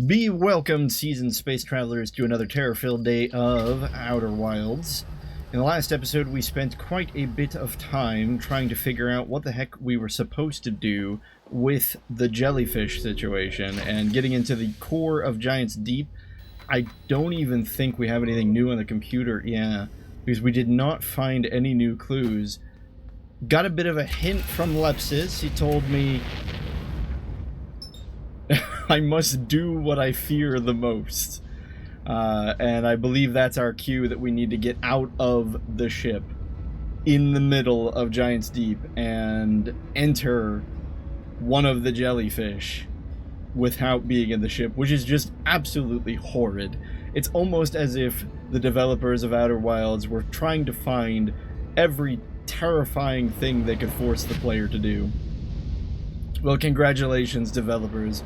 Be welcome, seasoned space travelers, to another terror-filled day of Outer Wilds. In the last episode, we spent quite a bit of time trying to figure out what the heck we were supposed to do with the jellyfish situation, and getting into the core of Giant's Deep. I don't even think we have anything new on the computer, because we did not find any new clues. Got a bit of a hint from Lepcis. He told me I must do what I fear the most. And I believe that's our cue that we need to get out of the ship in the middle of Giant's Deep and enter one of the jellyfish without being in the ship, which is just absolutely horrid. It's almost as if the developers of Outer Wilds were trying to find every terrifying thing they could force the player to do. Well, congratulations, developers.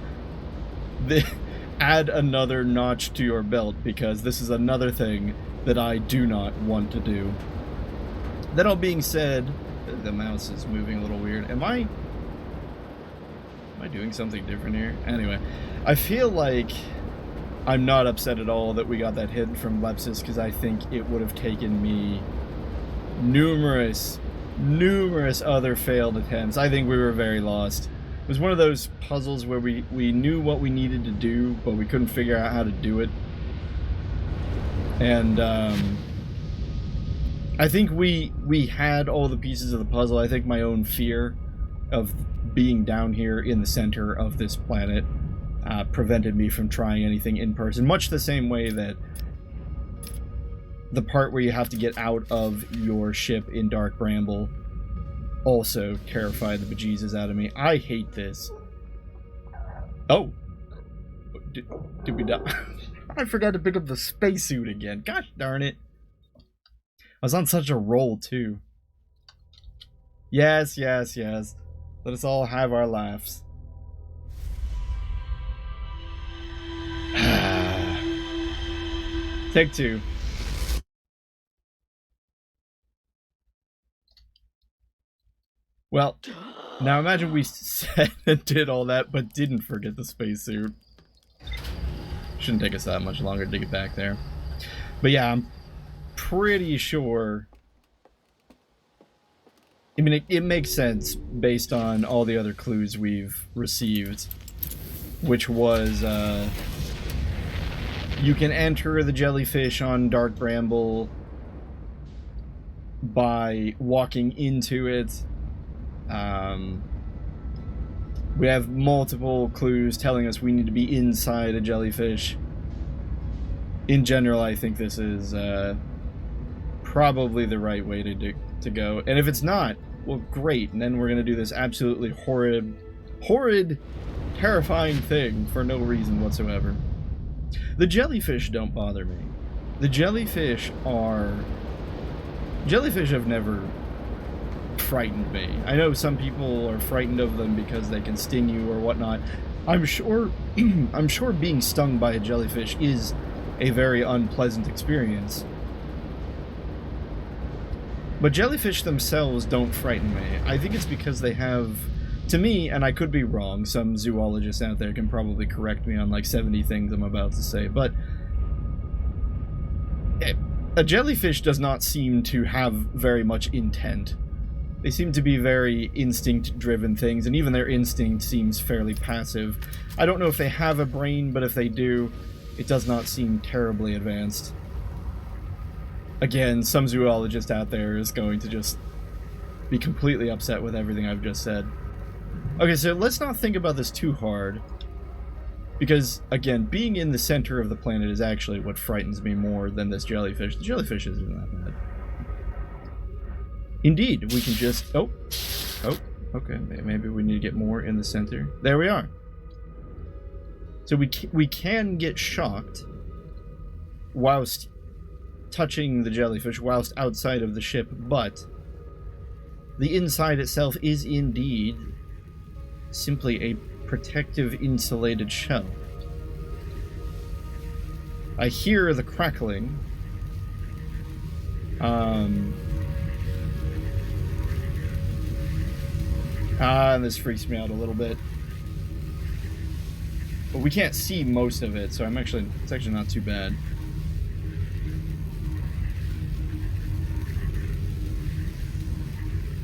Add another notch to your belt, because this is another thing that I do not want to do. That all being said, the mouse is moving a little weird. Am I doing something different here? Anyway, I feel like I'm not upset at all that we got that hint from Lepcis, because I think it would have taken me numerous other failed attempts. I think we were very lost. It was one of those puzzles where we knew what we needed to do, but we couldn't figure out how to do it. And I think we had all the pieces of the puzzle. I think my own fear of being down here in the center of this planet prevented me from trying anything in person, much the same way that the part where you have to get out of your ship in Dark Bramble also terrified the bejesus out of me. I hate this. Oh! Did we die? I forgot to pick up the spacesuit again. Gosh darn it. I was on such a roll, too. Yes. Let us all have our laughs. Take two. Well, now imagine we said and did all that, but didn't forget the spacesuit. Shouldn't take us that much longer to get back there. But yeah, I'm pretty sure. I mean, it makes sense based on all the other clues we've received, which was, you can enter the jellyfish on Dark Bramble by walking into it. We have multiple clues telling us we need to be inside a jellyfish. In general, I think this is probably the right way to go. And if it's not, well, great. And then we're going to do this absolutely horrid, terrifying thing for no reason whatsoever. The jellyfish don't bother me. The jellyfish have never frightened me. I know some people are frightened of them because they can sting you or whatnot. I'm sure being stung by a jellyfish is a very unpleasant experience. But jellyfish themselves don't frighten me. I think it's because they have, to me, and I could be wrong, some zoologists out there can probably correct me on like 70 things I'm about to say, but a jellyfish does not seem to have very much intent. They seem to be very instinct-driven things, and even their instinct seems fairly passive. I don't know if they have a brain, but if they do, it does not seem terribly advanced. Again, some zoologist out there is going to just be completely upset with everything I've just said. Okay, so let's not think about this too hard, because, again, being in the center of the planet is actually what frightens me more than this jellyfish. The jellyfish isn't that bad. Indeed, we can just... Oh, okay, maybe we need to get more in the center. There we are. So we can get shocked whilst touching the jellyfish, whilst outside of the ship, but the inside itself is indeed simply a protective insulated shell. I hear the crackling. And this freaks me out a little bit. But we can't see most of it, so it's actually not too bad.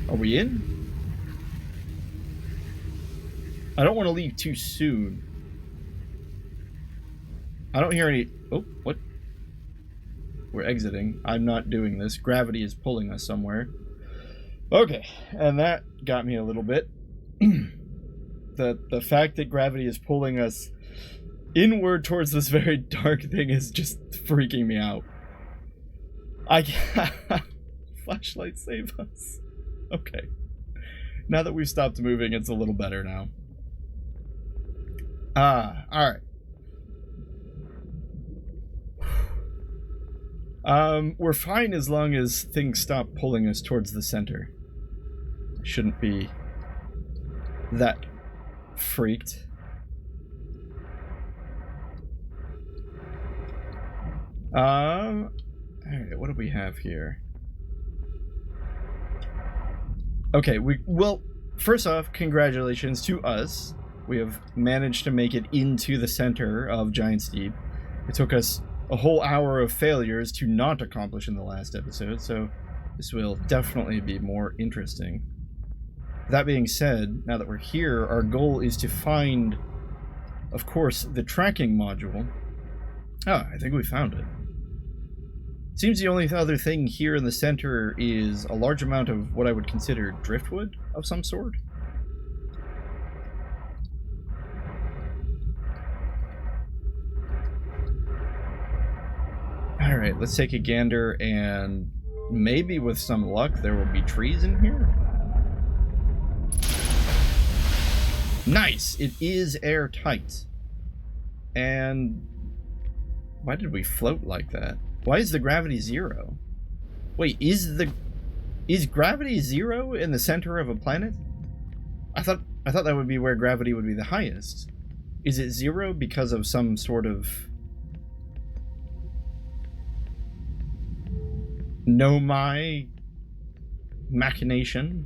Are we in? I don't want to leave too soon. I don't hear any... Oh, what? We're exiting. I'm not doing this. Gravity is pulling us somewhere. Okay, and that got me a little bit. The fact that gravity is pulling us inward towards this very dark thing is just freaking me out. I can't... Flashlight, save us. Okay. Now that we've stopped moving, it's a little better now. Alright. We're fine as long as things stop pulling us towards the center. Shouldn't be that freaked. Alright, what do we have here? Okay, well, first off, congratulations to us. We have managed to make it into the center of Giant's Deep. It took us a whole hour of failures to not accomplish in the last episode, so this will definitely be more interesting. That being said, now that we're here, our goal is to find, of course, the tracking module. Oh, I think we found it. Seems the only other thing here in the center is a large amount of what I would consider driftwood of some sort. Alright, let's take a gander, and maybe with some luck there will be trees in here? Nice! It is airtight. And why did we float like that? Why is the gravity 0? Wait, is gravity 0 in the center of a planet? I thought that would be where gravity would be the highest. Is it 0 because of some sort of Nomai machination?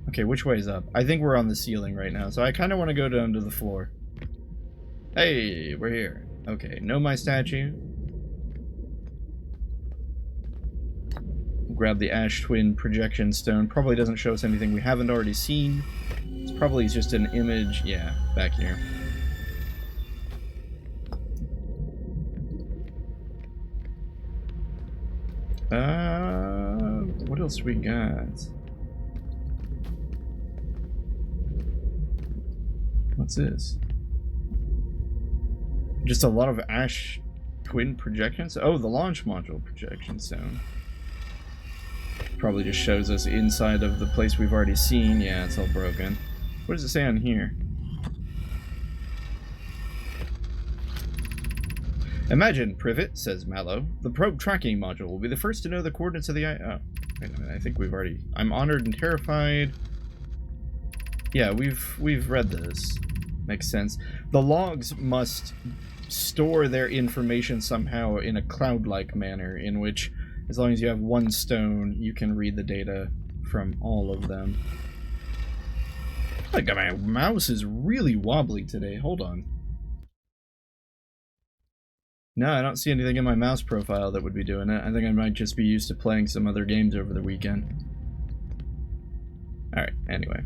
Okay, which way is up? I think we're on the ceiling right now, so I kind of want to go down to the floor. Hey, we're here. Okay, Nomai statue. Grab the Ash Twin projection stone. Probably doesn't show us anything we haven't already seen. It's probably just an image. Yeah, back here. What else we got? What's this? Just a lot of Ash Twin projections? Oh, the launch module projection stone. Probably just shows us inside of the place we've already seen. Yeah, it's all broken. What does it say on here? Imagine, Privet, says Mallow. The probe tracking module will be the first to know the coordinates of the oh, wait a minute, I think we've already... I'm honored and terrified. Yeah, we've read this. Makes sense. The logs must store their information somehow in a cloud-like manner, in which, as long as you have one stone, you can read the data from all of them. Like, my mouse is really wobbly today. Hold on. No, I don't see anything in my mouse profile that would be doing it. I think I might just be used to playing some other games over the weekend. Alright, anyway.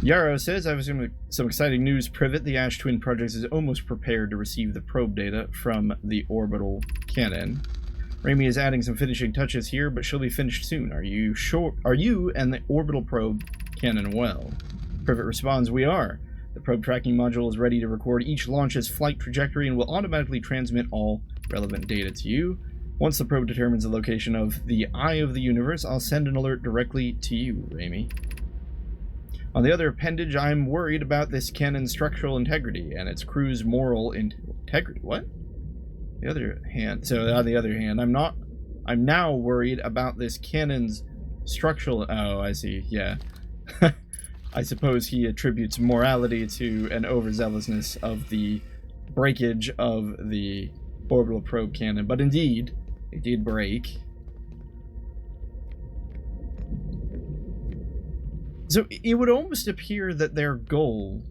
Yarrow says, I've assumed some exciting news. Privet, the Ash Twin Project is almost prepared to receive the probe data from the orbital cannon. Raimi is adding some finishing touches here, but she'll be finished soon. Are you sure? Are you and the orbital probe cannon well? Privet responds, we are. The probe tracking module is ready to record each launch's flight trajectory and will automatically transmit all relevant data to you. Once the probe determines the location of the eye of the universe, I'll send an alert directly to you, Raimi. On the other appendage, I'm worried about this cannon's structural integrity and its crew's moral integrity. What? The other hand. So on the other hand, I'm now worried about this cannon's structural... Oh, I see. Yeah. I suppose he attributes morality to an overzealousness of the breakage of the orbital probe cannon. But indeed, it did break. So it would almost appear that their goal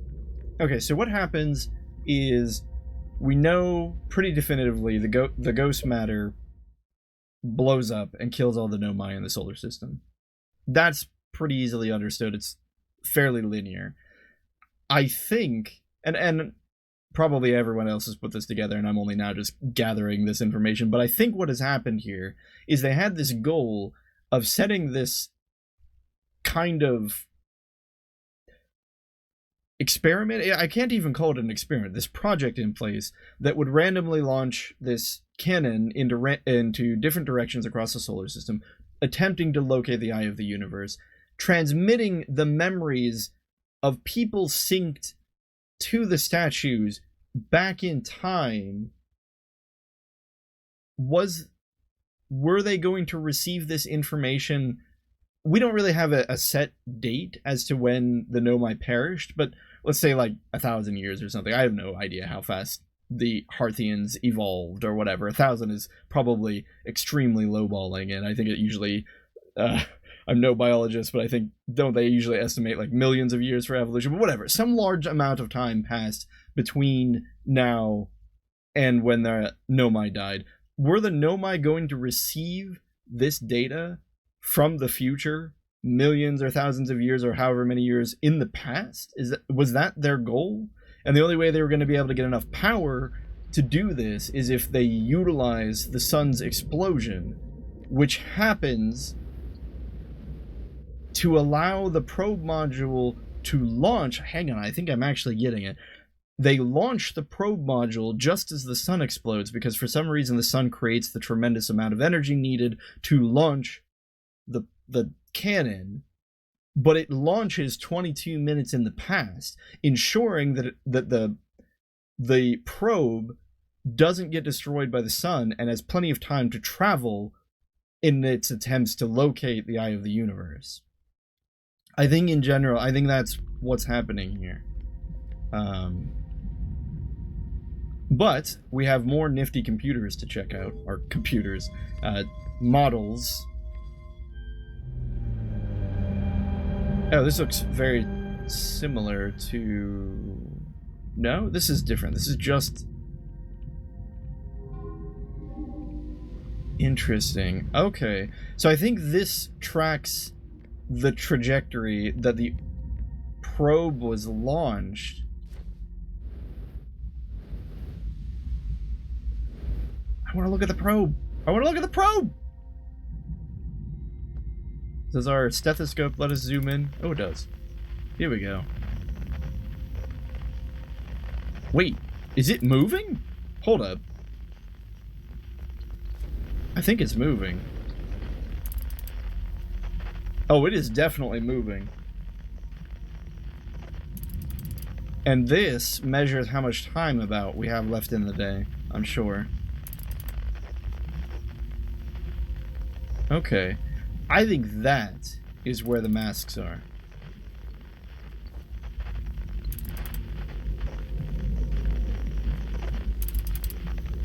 Okay, so what happens is we know pretty definitively the ghost matter blows up and kills all the Nomai in the solar system. That's pretty easily understood. It's fairly linear. I think, and probably everyone else has put this together, and I'm only now just gathering this information, but I think what has happened here is they had this goal of setting this kind of experiment. I can't even call it an experiment. This project in place that would randomly launch this cannon into different directions across the solar system, attempting to locate the eye of the universe, transmitting the memories of people synced to the statues back in time. Were they going to receive this information? We don't really have a set date as to when the Nomai perished, but let's say like 1,000 years or something. I have no idea how fast the Harthians evolved or whatever. 1,000 is probably extremely lowballing, and I think it usually I'm no biologist, but I think don't they usually estimate like millions of years for evolution? But whatever, some large amount of time passed between now and when the Nomai died. Were the Nomai going to receive this data from the future, millions or thousands of years or however many years in the past? Was that their goal? And the only way they were going to be able to get enough power to do this is if they utilize the sun's explosion, which happens to allow the probe module to launch. Hang on, I think I'm actually getting it. They launch the probe module just as the sun explodes, because for some reason the sun creates the tremendous amount of energy needed to launch the cannon, but it launches 22 minutes in the past, ensuring that the probe doesn't get destroyed by the sun and has plenty of time to travel in its attempts to locate the eye of the universe. I think in general, I think that's what's happening here. But we have more nifty computers to check out, or models. Oh, this looks very similar to... No, this is different. This is just... Interesting. Okay, so I think this tracks the trajectory that the probe was launched. I want to look at the probe. I want to look at the probe! Does our stethoscope let us zoom in? Oh, it does. Here we go. Wait, is it moving? Hold up. I think it's moving. Oh, it is definitely moving. And this measures how much time about we have left in the day, I'm sure. Okay. I think that is where the masks are.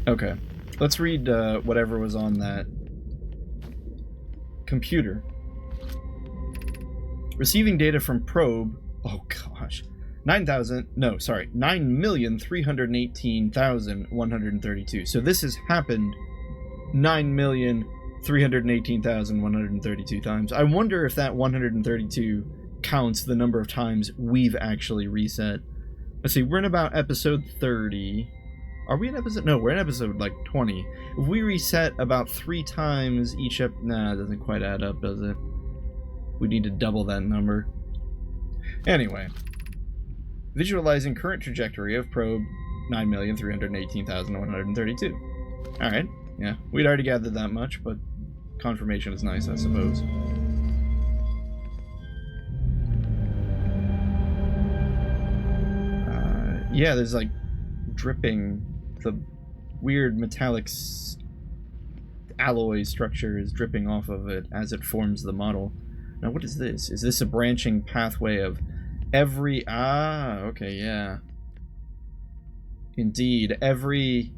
Okay. Let's read whatever was on that computer. Receiving data from probe. Oh gosh. 9,318,132. So this has happened 9,318,132 times. I wonder if that 132 counts the number of times we've actually reset. Let's see, we're in about episode 30. Are we in episode? No, we're in episode like 20. If we reset about 3 times each nah, it doesn't quite add up, does it? We need to double that number. Anyway. Visualizing current trajectory of probe 9,318,132. Alright, yeah. We'd already gathered that much, but confirmation is nice, I suppose. Yeah, there's like dripping. The weird metallic alloy structure is dripping off of it as it forms the model. Now, what is this? Is this a branching pathway of every... Ah, okay, yeah. Indeed, every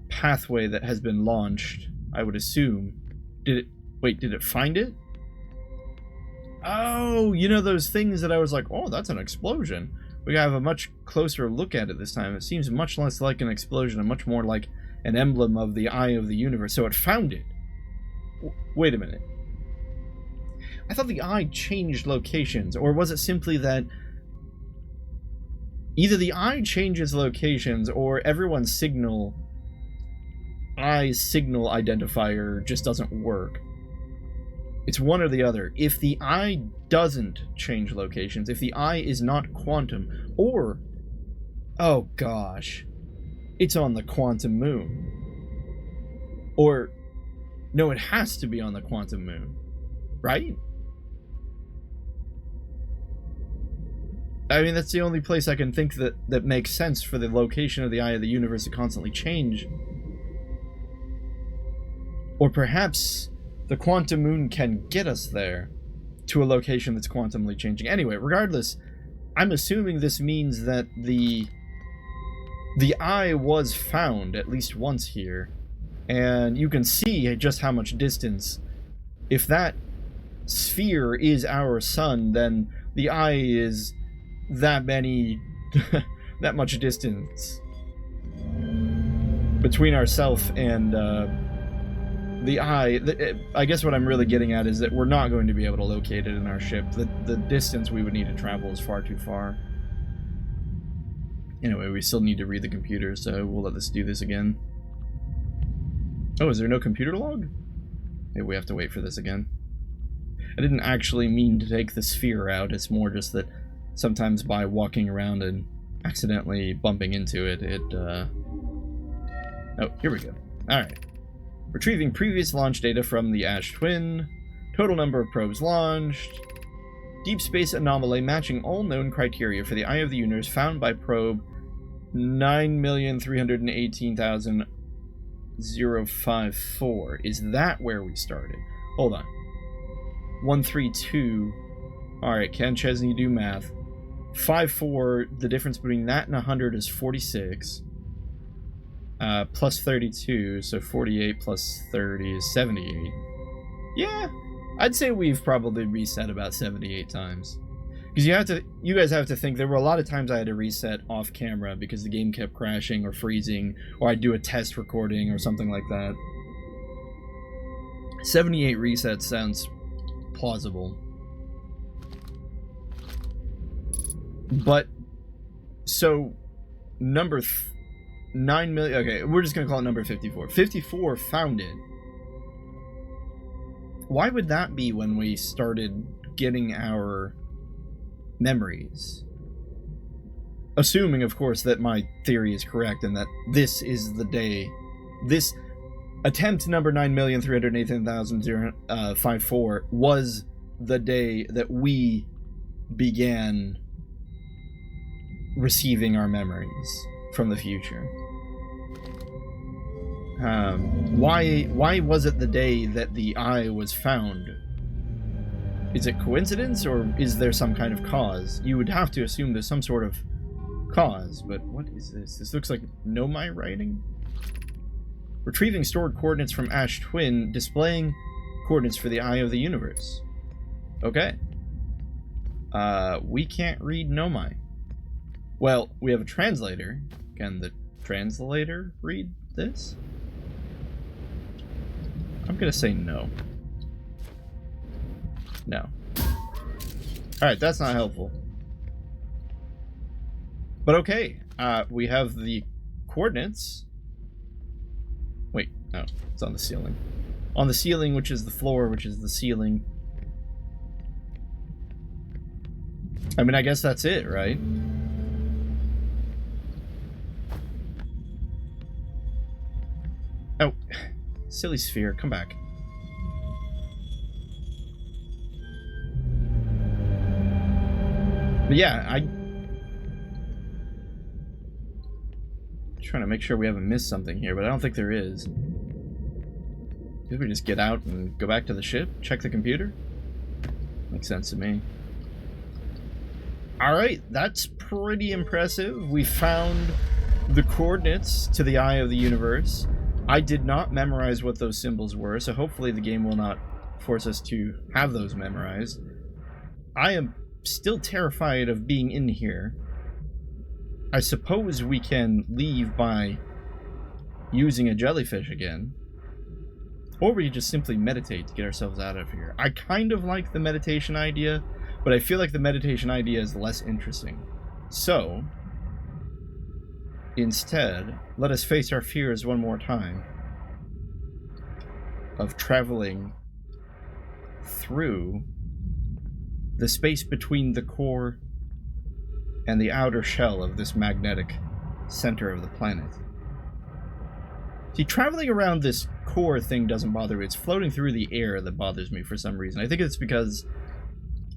pathway that has been launched, I would assume. Did it... Wait, did it find it? Oh, you know those things that I was like, oh, that's an explosion. We gotta have a much closer look at it this time. It seems much less like an explosion and much more like an emblem of the eye of the universe. So it found it. Wait a minute. I thought the eye changed locations, or was it simply that either the eye changes locations or everyone's eye signal identifier just doesn't work? It's one or the other. If the eye doesn't change locations, if the eye is not quantum, or, oh gosh, it's on the quantum moon. Or, no, it has to be on the quantum moon, right? I mean, that's the only place I can think that makes sense for the location of the eye of the universe to constantly change. Or perhaps the quantum moon can get us there to a location that's quantumly changing. Anyway, regardless, I'm assuming this means that the eye was found at least once here, and you can see just how much distance. If that sphere is our sun, then the eye is that much distance between ourselves and the eye. I guess what I'm really getting at is that we're not going to be able to locate it in our ship. The distance we would need to travel is far too far. Anyway, we still need to read the computer, so we'll let this do this again. Oh, is there no computer log? Maybe we have to wait for this again. I didn't actually mean to take the sphere out. It's more just that sometimes by walking around and accidentally bumping into it, Oh, here we go. Alright. Retrieving previous launch data from the Ash Twin. Total number of probes launched. Deep space anomaly matching all known criteria for the Eye of the Universe found by probe 9,318,054. Is that where we started? Hold on. 132. Alright, can Chezni do math? 54, the difference between that and 100 is 46. Plus 32, so 48 plus 30 is 78. Yeah, I'd say we've probably reset about 78 times. Because you guys have to think, there were a lot of times I had to reset off camera because the game kept crashing or freezing, or I'd do a test recording or something like that. 78 resets sounds plausible. But, so, number 9 million, okay, we're just going to call it number 54. 54 found it. Why would that be when we started getting our memories? Assuming, of course, that my theory is correct and that this is the day, this attempt number 9,318,054 was the day that we began receiving our memories from the future. Why was it the day that the eye was found? Is it coincidence, or is there some kind of cause? You would have to assume there's some sort of cause, but what is this? This looks like Nomai writing. Retrieving stored coordinates from Ash Twin, displaying coordinates for the Eye of the Universe. Okay. We can't read Nomai. Well, we have a translator. Can the translator read this? I'm gonna say no. No. Alright, that's not helpful. But okay, we have the coordinates. Wait, no, it's on the ceiling. On the ceiling, which is the floor, which is the ceiling. I mean, I guess that's it, right? Oh, silly sphere, come back. But yeah, trying to make sure we haven't missed something here, but I don't think there is. Did we just get out and go back to the ship? Check the computer? Makes sense to me. Alright, that's pretty impressive. We found the coordinates to the Eye of the Universe. I did not memorize what those symbols were, so hopefully the game will not force us to have those memorized. I am still terrified of being in here. I suppose we can leave by using a jellyfish again. Or we just simply meditate to get ourselves out of here. I kind of like the meditation idea, but I feel like the meditation idea is less interesting. So, instead, let us face our fears one more time of traveling through the space between the core and the outer shell of this magnetic center of the planet. See, traveling around this core thing doesn't bother me. It's floating through the air that bothers me for some reason. I think it's because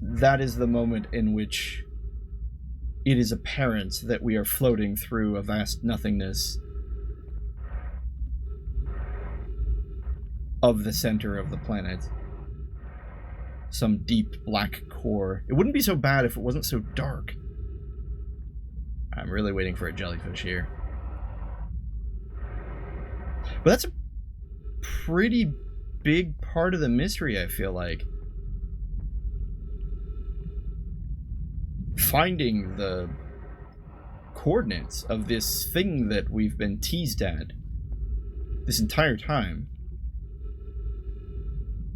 that is the moment in which it is apparent that we are floating through a vast nothingness of the center of the planet. Some deep black core. It wouldn't be so bad if it wasn't so dark. I'm really waiting for a jellyfish here. But that's a pretty big part of the mystery, I feel like. Finding the coordinates of this thing that we've been teased at this entire time.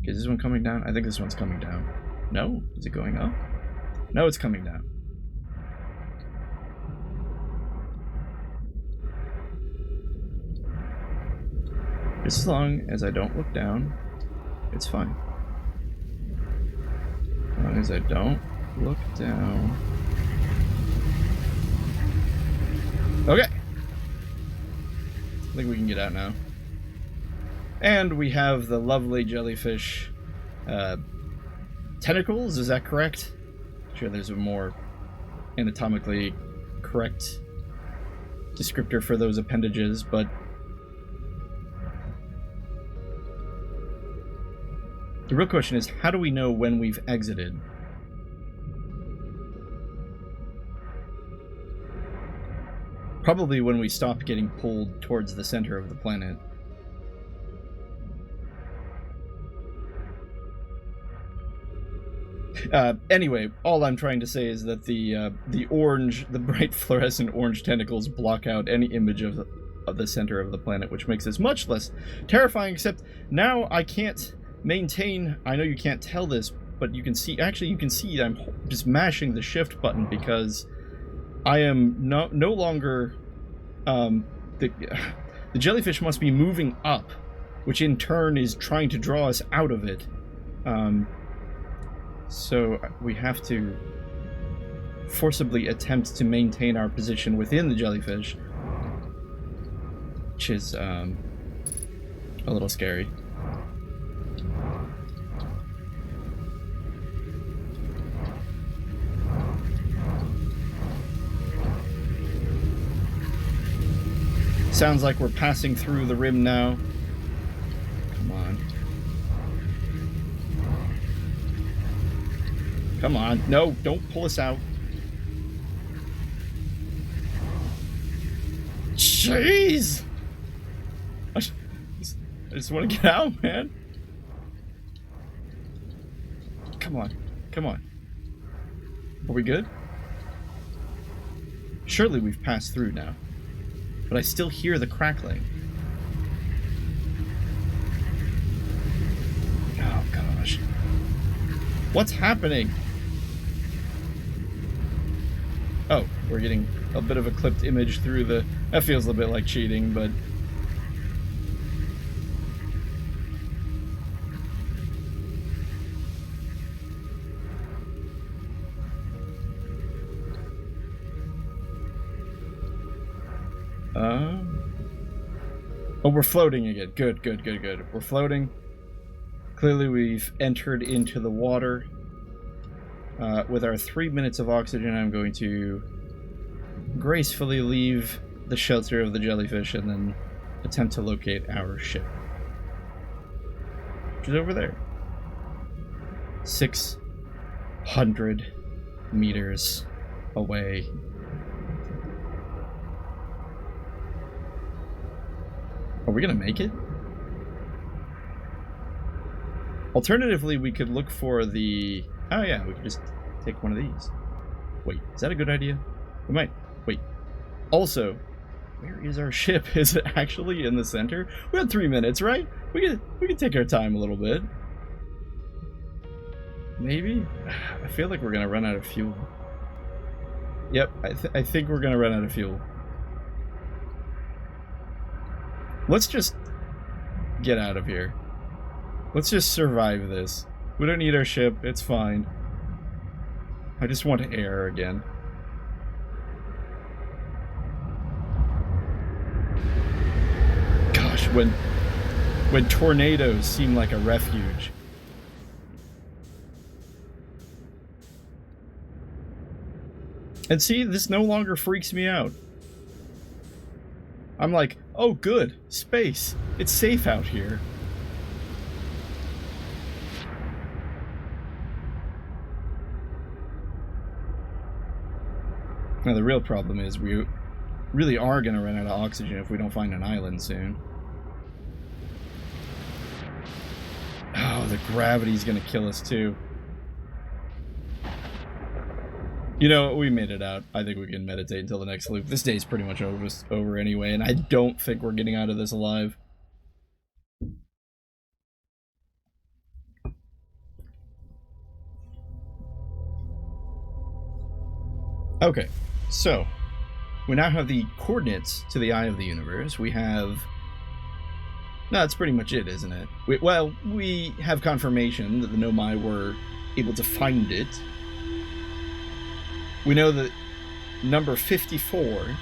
Is this one coming down? I think this one's coming down. No? Is it going up? No, it's coming down. As long as I don't look down, it's fine. As long as I don't look down. Okay. I think we can get out now. And we have the lovely jellyfish tentacles, is that correct? I'm sure there's a more anatomically correct descriptor for those appendages, but the real question is, how do we know when we've exited? Probably when we stop getting pulled towards the center of the planet. Anyway, all I'm trying to say is that the bright fluorescent orange tentacles block out any image of the center of the planet, which makes this much less terrifying, except now I can't maintain. I know you can't tell this, but you can see, actually you can see I'm just mashing the shift button because I am no longer, the jellyfish must be moving up, which in turn is trying to draw us out of it. So we have to forcibly attempt to maintain our position within the jellyfish, which is a little scary. Sounds like we're passing through the rim now. Come on. Come on. No, don't pull us out. Jeez! I just want to get out, man. Come on. Come on. Are we good? Surely we've passed through now. But I still hear the crackling. Oh, gosh. What's happening? Oh, we're getting a bit of a clipped image through the... That feels a little bit like cheating, but... Oh, we're floating again. Good, good, good, good. We're floating. Clearly we've entered into the water. With our 3 minutes of oxygen, I'm going to gracefully leave the shelter of the jellyfish and then attempt to locate our ship, which is over there. 600 meters away. Are we gonna make it? Alternatively, we could look for the... Oh yeah, we could just take one of these. Wait, is that a good idea? We might. Wait. Also, where is our ship? Is it actually in the center? We had 3 minutes, right? We can take our time a little bit. Maybe? I feel like we're gonna run out of fuel. Yep, I think we're gonna run out of fuel. Let's just get out of here. Let's just survive this. We don't need our ship, it's fine. I just want air again. Gosh, when tornadoes seem like a refuge. And see, this no longer freaks me out. I'm like, oh good, space. It's safe out here. Now the real problem is we really are going to run out of oxygen if we don't find an island soon. Oh, the gravity's going to kill us too. You know, we made it out. I think we can meditate until the next loop. This day's pretty much over anyway, and I don't think we're getting out of this alive. Okay, so we now have the coordinates to the eye of the universe. We have... No, that's pretty much it, isn't it? We have confirmation that the Nomai were able to find it. We know that number 54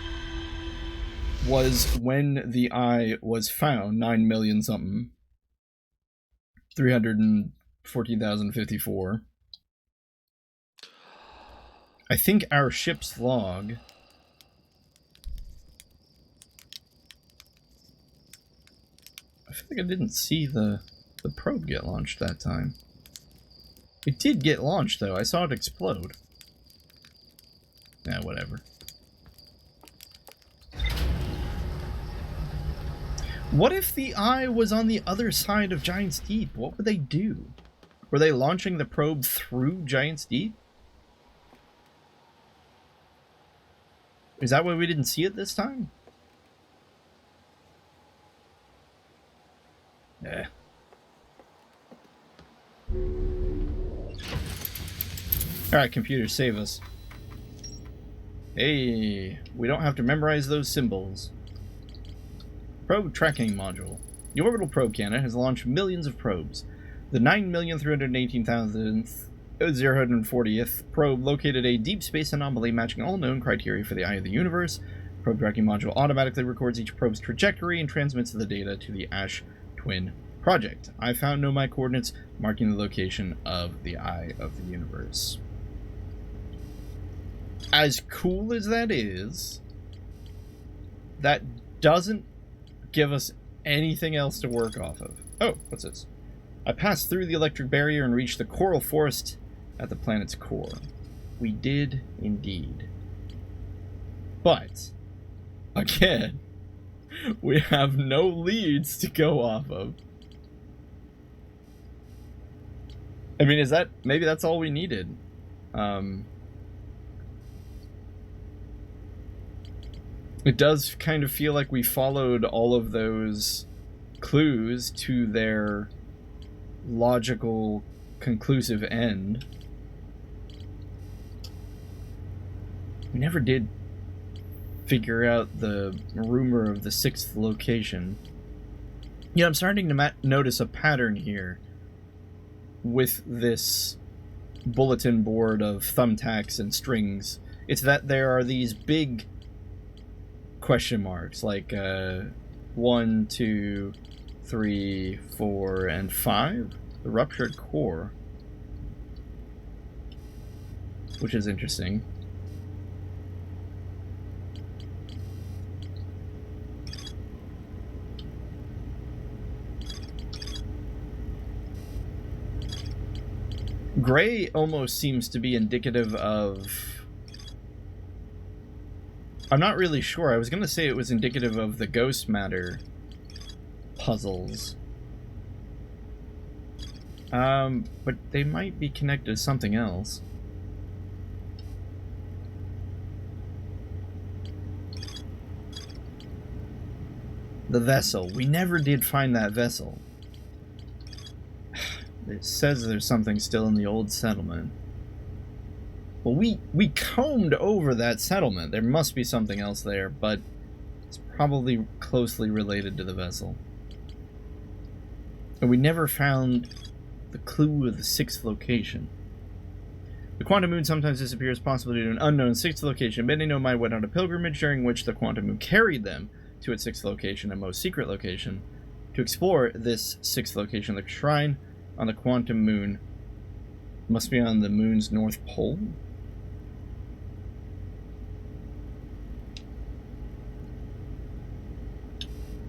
was when the eye was found, 9 million something. 314,054. I think our ship's log... I feel like I didn't see the probe get launched that time. It did get launched, though. I saw it explode. Yeah, whatever. What if the eye was on the other side of Giant's Deep? What would they do? Were they launching the probe through Giant's Deep? Is that why we didn't see it this time? Yeah. Alright, computer, save us. Hey, we don't have to memorize those symbols. Probe tracking module. The orbital probe cannon has launched millions of probes. The 9,318,040th probe located a deep space anomaly matching all known criteria for the eye of the universe. Probe tracking module automatically records each probe's trajectory and transmits the data to the Ash Twin Project. I found Nomai coordinates marking the location of the eye of the universe. As cool as that is, that doesn't give us anything else to work off of. Oh, what's this? I passed through the electric barrier and reached the coral forest at the planet's core. We did indeed. But, again, we have no leads to go off of. I mean, maybe that's all we needed. It does kind of feel like we followed all of those clues to their logical, conclusive end. We never did figure out the rumor of the 6th location. Yeah, I'm starting to notice a pattern here with this bulletin board of thumbtacks and strings. It's that there are these big question marks, like 1, 2, 3, 4, and 5. The ruptured core, which is interesting. Gray almost seems to be indicative of... I'm not really sure. I was going to say it was indicative of the ghost matter puzzles. But they might be connected to something else. The vessel. We never did find that vessel. It says there's something still in the old settlement. Well, we combed over that settlement. There must be something else there, but it's probably closely related to the vessel. And we never found the clue of the 6th location. The quantum moon sometimes disappears, possibly due to an unknown 6th location. Many Nomai went on a pilgrimage during which the quantum moon carried them to its 6th location, a most secret location. To explore this 6th location, the shrine on the quantum moon must be on the moon's north pole.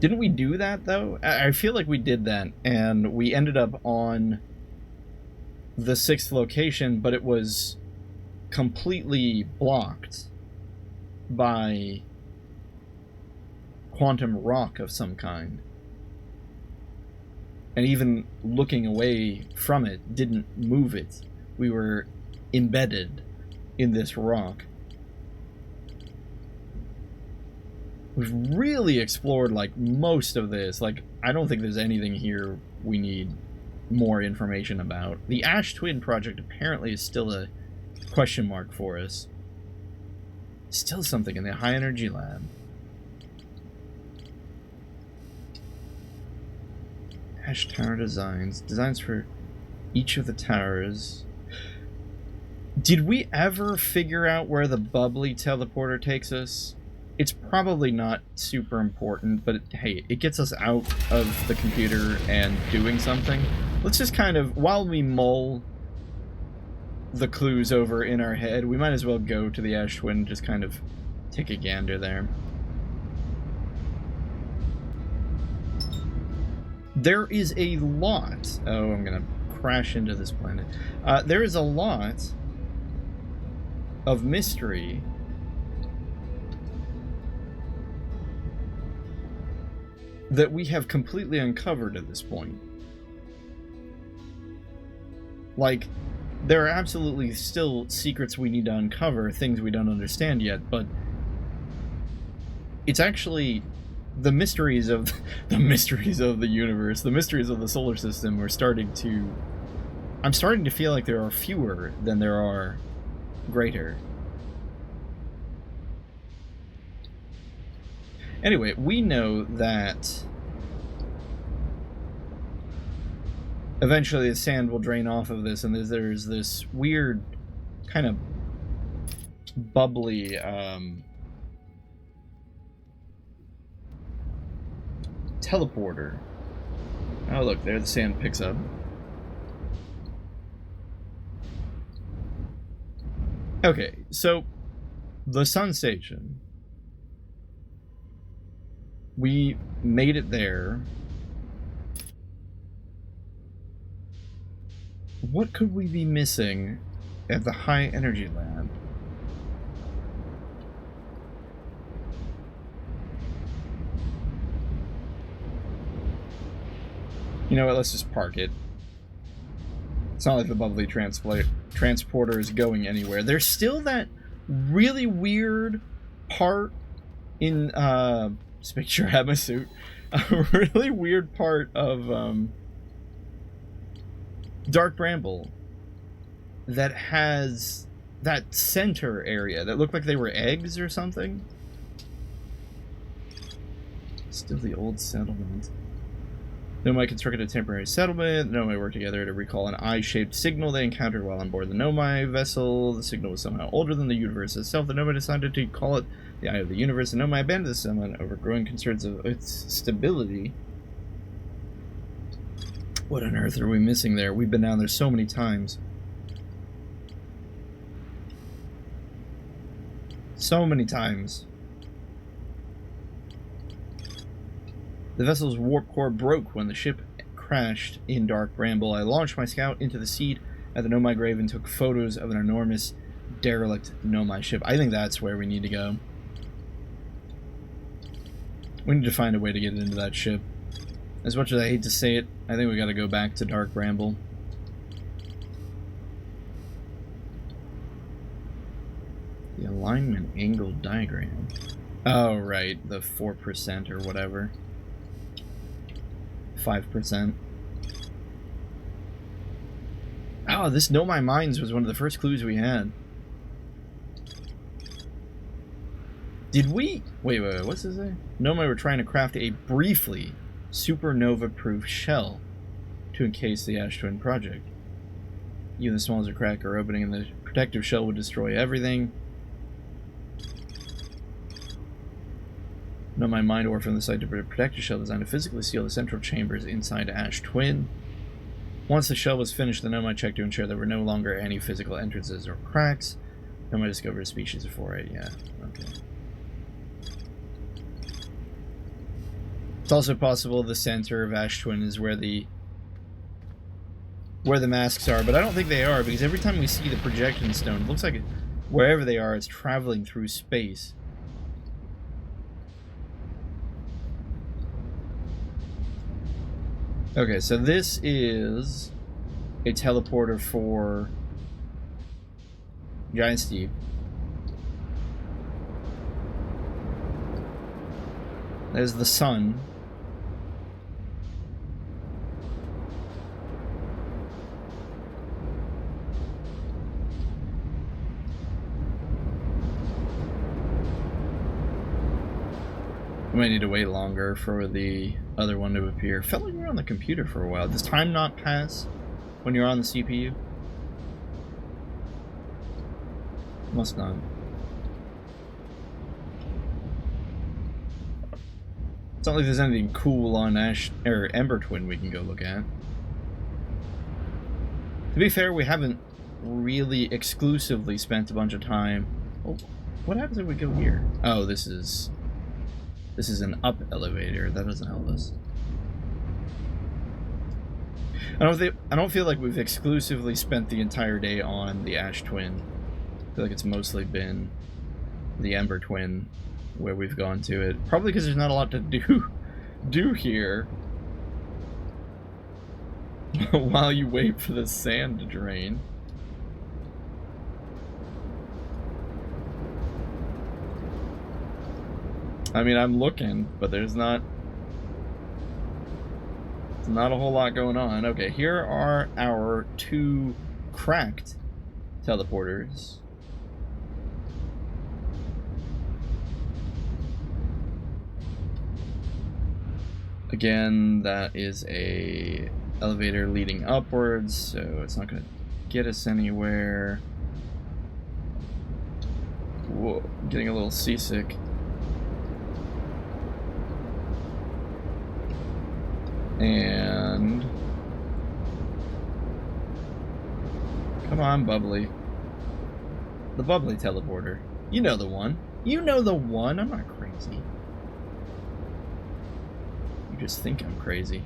Didn't we do that, though? I feel like we did that, and we ended up on the 6th location, but it was completely blocked by quantum rock of some kind. And even looking away from it didn't move it. We were embedded in this rock. We've really explored, like, most of this. Like, I don't think there's anything here we need more information about. The Ash Twin project apparently is still a question mark for us. Still something in the high energy lab. Ash Tower designs. Designs for each of the towers. Did we ever figure out where the bubbly teleporter takes us? It's probably not super important, but hey, it gets us out of the computer and doing something. Let's just kind of, while we mull the clues over in our head, we might as well go to the Ash Twin and just kind of take a gander there. There is a lot... Oh, I'm gonna crash into this planet. There is a lot of mystery that we have completely uncovered at this point. Like, there are absolutely still secrets we need to uncover, things we don't understand yet, but it's actually the mysteries of the mysteries of the universe, the mysteries of the solar system are starting to... I'm starting to feel like there are fewer than there are greater. Anyway, we know that eventually the sand will drain off of this, and there's this weird kind of bubbly teleporter. Oh look, there the sand picks up. Okay, so the sun station. We made it there. What could we be missing at the high energy lab? You know what, let's just park it. It's not like the bubbly transporter is going anywhere. There's still that really weird part in, just make sure I have my suit. A really weird part of, Dark Bramble that has that center area that looked like they were eggs or something. Still the old settlement. Nomai constructed a temporary settlement. The Nomai worked together to recall an eye-shaped signal they encountered while on board the Nomai vessel. The signal was somehow older than the universe itself. The Nomai decided to call it the Eye of the Universe. The Nomai abandoned the settlement over growing concerns of its stability. What on earth are we missing there? We've been down there so many times. So many times. The vessel's warp core broke when the ship crashed in Dark Bramble. I launched my scout into the seed at the Nomai grave and took photos of an enormous derelict Nomai ship. I think that's where we need to go. We need to find a way to get into that ship. As much as I hate to say it, I think we gotta go back to Dark Bramble. The alignment angle diagram. Oh, right, the 4% or whatever. 5%. Oh, this Know My Minds was one of the first clues we had. Did we... Wait, what's this say? Nomai were trying to craft a briefly supernova-proof shell to encase the Ash Twin project. Even the smallest crack or opening in the protective shell would destroy everything. Nomai mined ore from the site to protect a shell designed to physically seal the central chambers inside Ash Twin. Once the shell was finished, the Nomai checked to ensure there were no longer any physical entrances or cracks. Nomai discovered a species of foray. Yeah, okay. It's also possible the center of Ash Twin is where the masks are, but I don't think they are, because every time we see the projection stone, it looks like wherever they are, it's traveling through space. Okay, so this is a teleporter for Giant's Deep. There's the sun. I might need to wait longer for the other one to appear. Felt like we were on the computer for a while. Does time not pass when you're on the CPU? Must not. It's not like there's anything cool on Ash or Ember Twin we can go look at. To be fair, we haven't really exclusively spent a bunch of time. Oh, what happens if we go here? Oh, this is an up elevator. That doesn't help us. I don't feel like we've exclusively spent the entire day on the Ash Twin. I feel like it's mostly been the Ember Twin where we've gone to it. Probably because there's not a lot to do here. While you wait for the sand to drain. I mean, I'm looking, but there's not a whole lot going on. Okay, here are our two cracked teleporters. Again, that is a elevator leading upwards, so it's not going to get us anywhere. Whoa, I'm getting a little seasick. And come on, Bubbly. The Bubbly teleporter. You know the one. You know the one. I'm not crazy. You just think I'm crazy.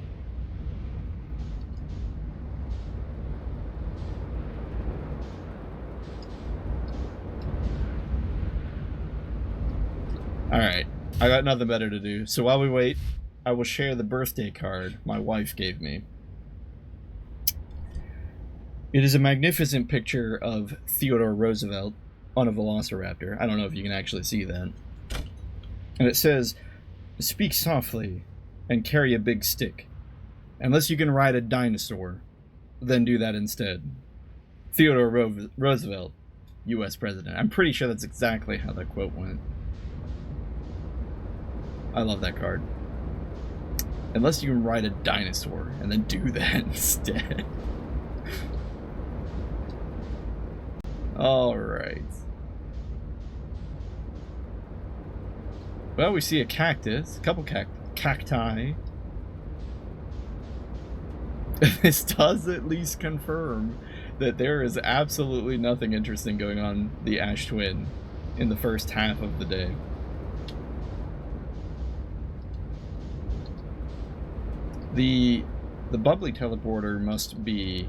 Alright. I got nothing better to do. So while we wait, I will share the birthday card my wife gave me. It is a magnificent picture of Theodore Roosevelt on a velociraptor. I don't know if you can actually see that. And it says, "Speak softly and carry a big stick. Unless you can ride a dinosaur, then do that instead. Theodore Roosevelt, U.S. President." I'm pretty sure that's exactly how that quote went. I love that card. Unless you can ride a dinosaur, and then do that instead. Alright. Well, we see a cactus, a couple cacti. This does at least confirm that there is absolutely nothing interesting going on the Ash Twin in the first half of the day. The Bubbly teleporter must be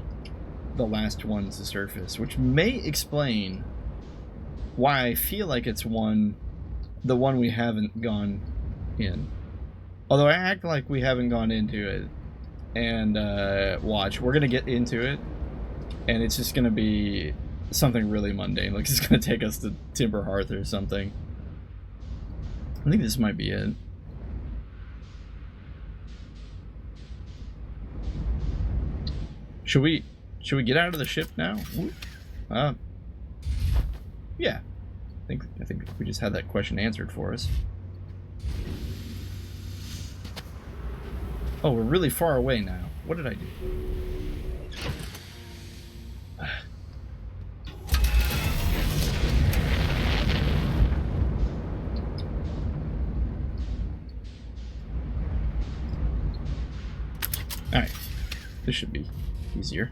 the last one to surface, which may explain why I feel like it's the one we haven't gone in. Although I act like we haven't gone into it. And watch, we're gonna get into it, and it's just gonna be something really mundane. Like, it's gonna take us to Timber Hearth or something. I think this might be it. Should we get out of the ship now? Yeah. I think we just had that question answered for us. Oh, we're really far away now. What did I do? Alright. This should be easier.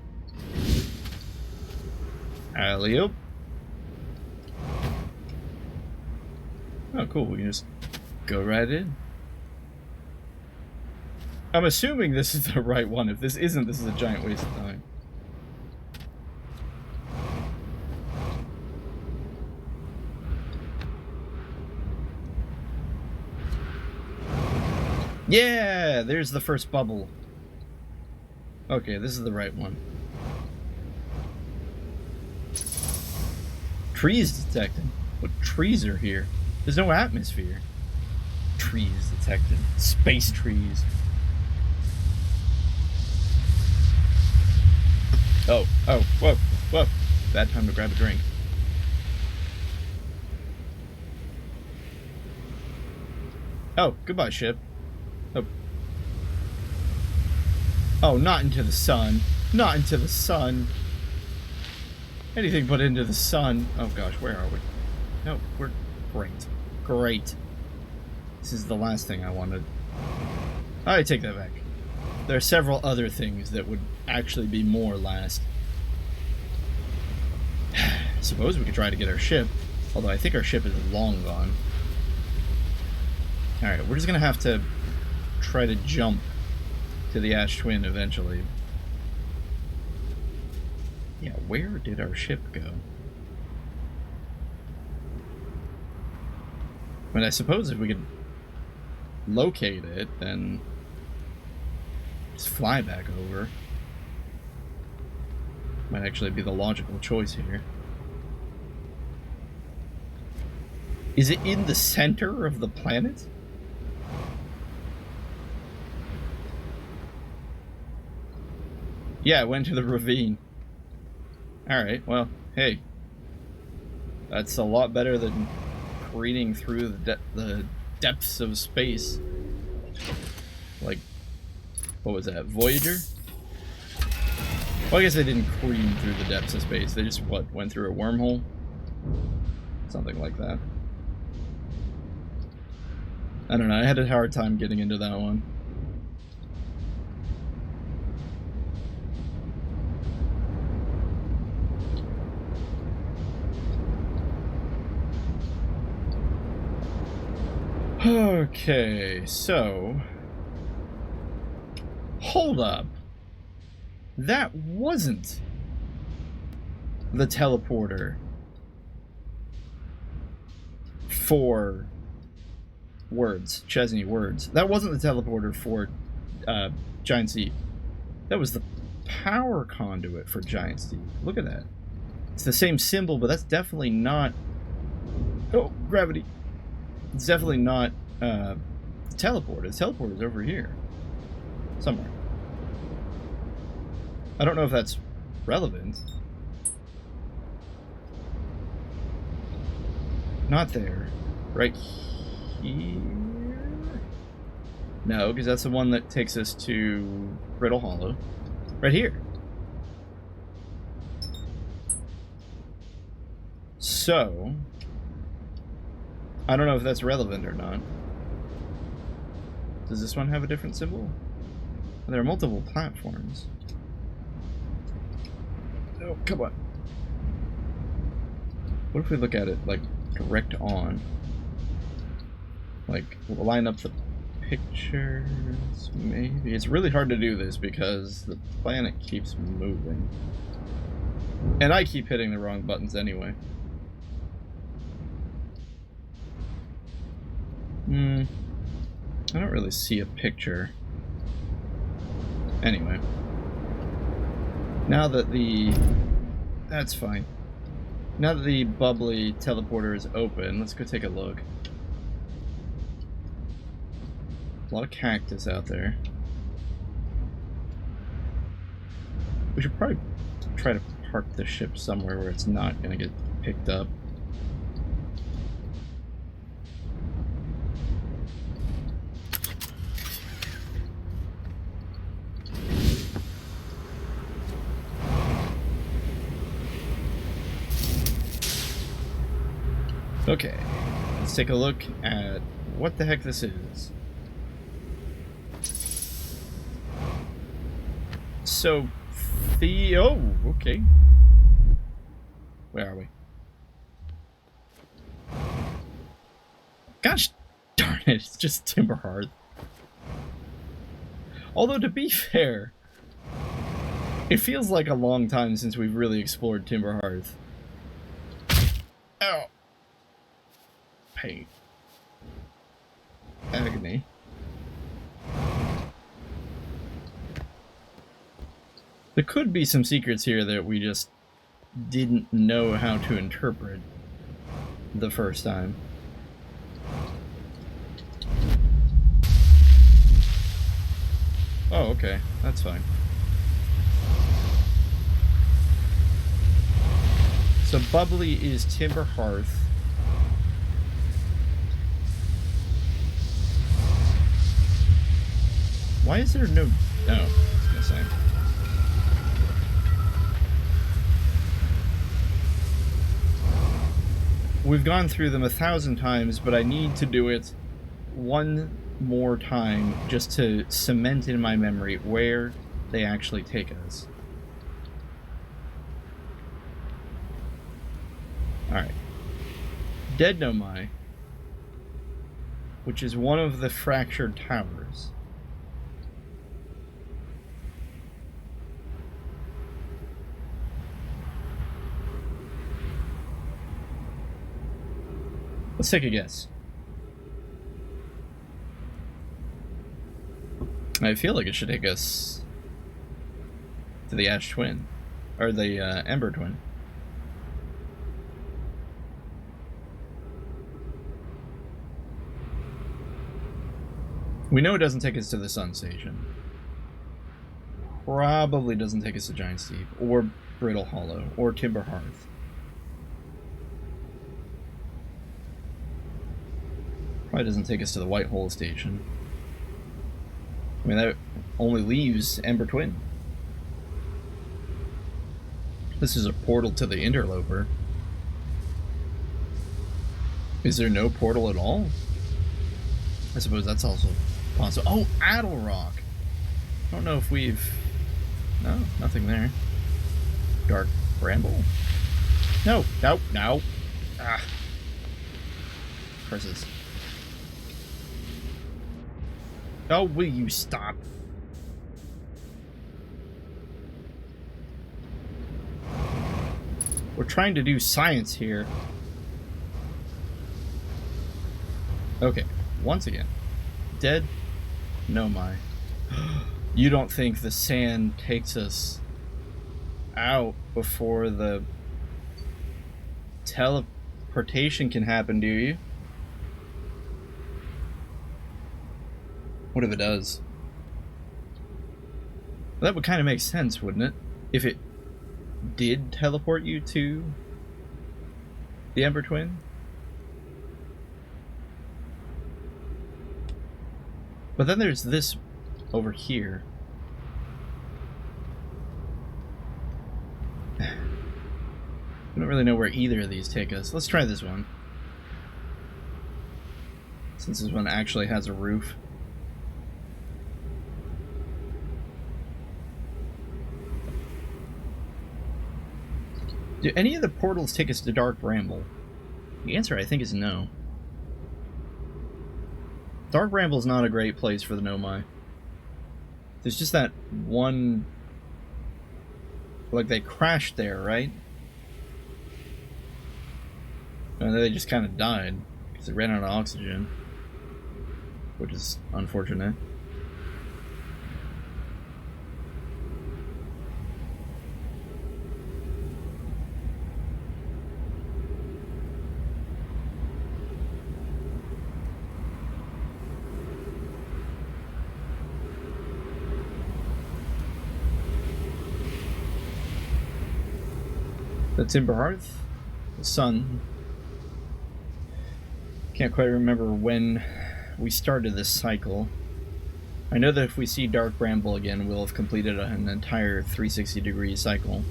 Alley-oop. Oh, cool. We can just go right in. I'm assuming this is the right one. If this isn't, this is a giant waste of time. Yeah! There's the first bubble. Okay, this is the right one. Trees detected. What trees are here? There's no atmosphere. Trees detected. Space trees. Oh, whoa, whoa. Bad time to grab a drink. Oh, goodbye, ship. Oh. Oh, not into the sun. Not into the sun. Anything but into the sun. Oh gosh, where are we? No, we're great. Great. This is the last thing I wanted. I take that back. There are several other things that would actually be more last. I suppose we could try to get our ship, although I think our ship is long gone. Alright, we're just gonna have to try to jump to the Ash Twin eventually. Yeah, where did our ship go? I mean, I suppose if we could locate it, then just fly back over. Might actually be the logical choice here. Is it in the center of the planet? Yeah, it went to the ravine. Alright, well, hey. That's a lot better than careening through the depths of space. Like, what was that, Voyager? Well, I guess they didn't careen through the depths of space. They just, what, went through a wormhole? Something like that. I don't know, I had a hard time getting into that one. Okay, so... Hold up. That wasn't the teleporter for words, Chezni words. That wasn't the teleporter for Giant Steep. That was the power conduit for Giant Steep. Look at that. It's the same symbol, but that's definitely not... Oh, gravity. It's definitely not the teleporter. The teleporter's over here. Somewhere. I don't know if that's relevant. Not there. Right here? No, because that's the one that takes us to Brittle Hollow. Right here. So... I don't know if that's relevant or not. Does this one have a different symbol? There are multiple platforms. Oh, come on. What if we look at it, like, direct on? Like, line up the pictures, maybe? It's really hard to do this because the planet keeps moving. And I keep hitting the wrong buttons anyway. I don't really see a picture. Anyway. Now that the... That's fine. Now that the bubbly teleporter is open, let's go take a look. A lot of cactus out there. We should probably try to park the ship somewhere where it's not going to get picked up. Okay, let's take a look at what the heck this is. So, oh, okay. Where are we? Gosh darn it, it's just Timberhearth. Although, to be fair, it feels like a long time since we've really explored Timberhearth. Ow. Pain. Agony. There could be some secrets here that we just didn't know how to interpret the first time. Oh, okay. That's fine. So Bubbly is Timberhearth. Why is there no... Oh, I was gonna say. We've gone through them 1,000 times, but I need to do it one more time just to cement in my memory where they actually take us. Alright. Dead Nomai, which is one of the fractured towers. Let's take a guess. I feel like it should take us to the Ash Twin, or the Ember Twin. We know it doesn't take us to the Sun Station. Probably doesn't take us to Giant Steep, or Brittle Hollow, or Timberhearth. Probably doesn't take us to the White Hole Station. I mean, that only leaves Ember Twin. This is a portal to the Interloper. Is there no portal at all? I suppose that's also possible. Oh, Addle Rock! I don't know if we've... No, nothing there. Dark Bramble? No, no, no! Ah. Curses. Oh, will you stop? We're trying to do science here. Okay, once again. Dead Nomai. You don't think the sand takes us out before the teleportation can happen, do you? What if it does? Well, that would kind of make sense, wouldn't it? If it did teleport you to the Ember Twin? But then there's this over here. I don't really know where either of these take us. Let's try this one. Since this one actually has a roof. Do any of the portals take us to Dark Bramble? The answer, I think, is no. Dark Bramble's not a great place for the Nomai. There's just that one... Like, they crashed there, right? And then they just kind of died, because they ran out of oxygen. Which is unfortunate. The Timber Hearth, the sun. Can't quite remember when we started this cycle. I know that if we see Dark Bramble again, we'll have completed an entire 360-degree cycle.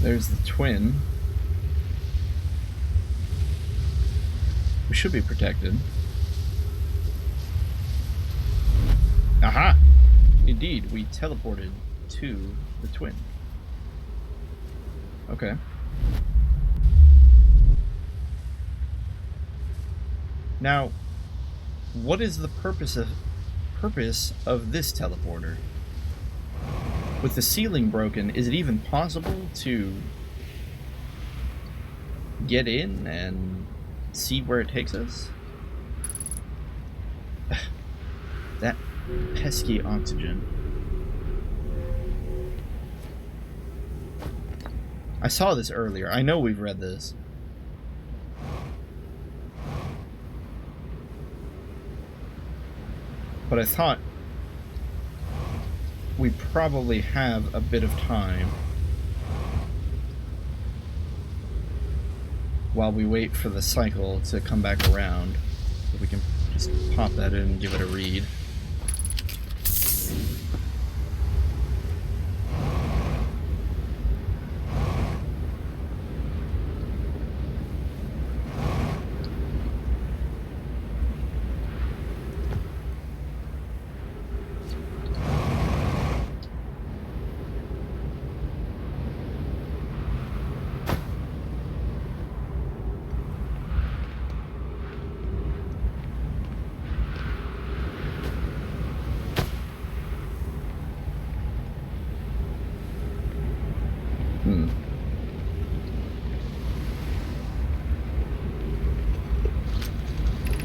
There's the twin. We should be protected. Aha! Indeed, we teleported to the twin. Okay. Now, what is the purpose of this teleporter? With the ceiling broken, is it even possible to get in and see where it takes us? That pesky oxygen. I saw this earlier. I know we've read this. But I thought we probably have a bit of time while we wait for the cycle to come back around. So we can just pop that in and give it a read.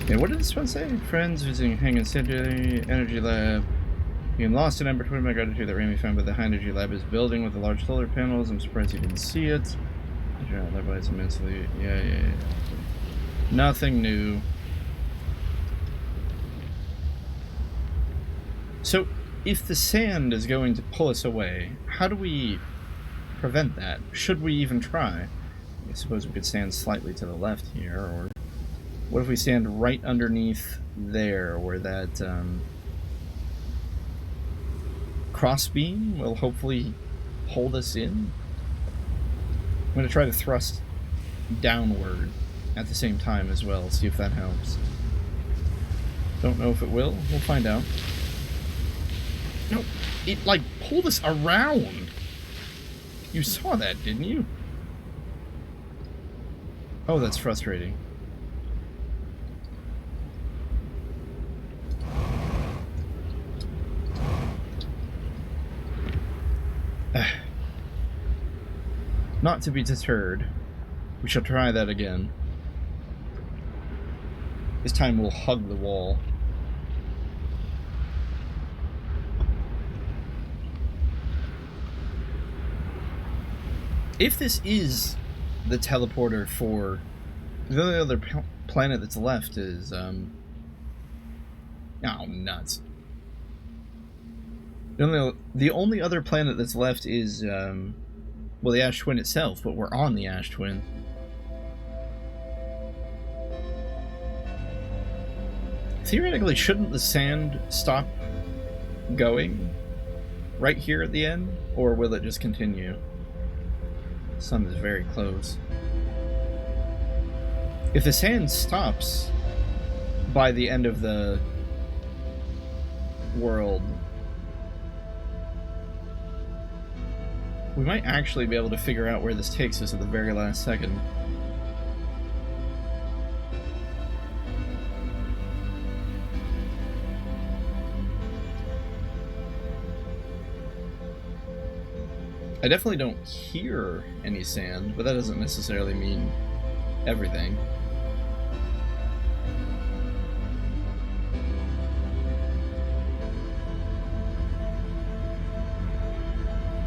Okay, what did this one say? Friends visiting Hang City Energy Lab. Being lost in Ember 20 my gratitude that Rami found, but the high energy lab is building with the large solar panels. I'm surprised you didn't see it. That was immensely. Yeah. Nothing new. So, if the sand is going to pull us away, how do we prevent that? Should we even try? I suppose we could stand slightly to the left here, or what if we stand right underneath there, where that crossbeam will hopefully hold us in? I'm going to try to thrust downward at the same time as well, see if that helps. Don't know if it will. We'll find out. No, it like pulled us around. You saw that, didn't you? Oh, that's frustrating. Not to be deterred, we shall try that again. This time we'll hug the wall. If this is the teleporter for the only other planet that's left is oh, nuts. The only other planet that's left is well, the Ash Twin itself, but we're on the Ash Twin. Theoretically, shouldn't the sand stop going right here at the end, or will it just continue? The sun is very close. If the sand stops by the end of the world, we might actually be able to figure out where this takes us at the very last second. I definitely don't hear any sand, but that doesn't necessarily mean everything.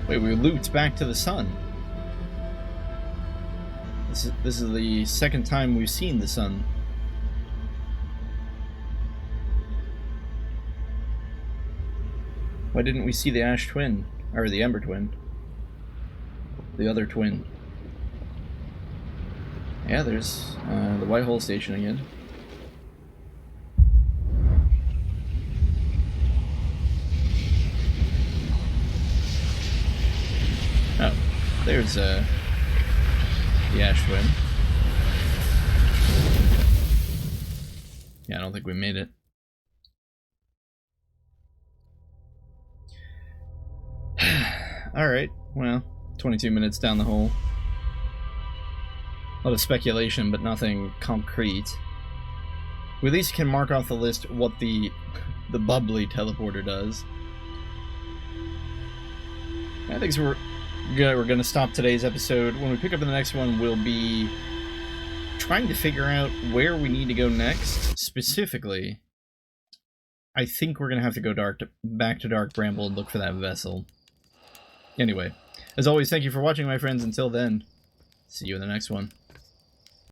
Wait, we looped back to the sun. This is the second time we've seen the sun. Why didn't we see the Ash Twin? Or the Ember Twin? The other twin. Yeah, there's the White Hole Station again. Oh, there's the Ash Twin. Yeah, I don't think we made it. Alright, well, 22 minutes down the hole. A lot of speculation, but nothing concrete. We at least can mark off the list what the bubbly teleporter does. I think we're going to stop today's episode. When we pick up in the next one, we'll be trying to figure out where we need to go next. Specifically, I think we're going to have to go back to Dark Bramble and look for that vessel. Anyway, as always, thank you for watching, my friends. Until then, see you in the next one.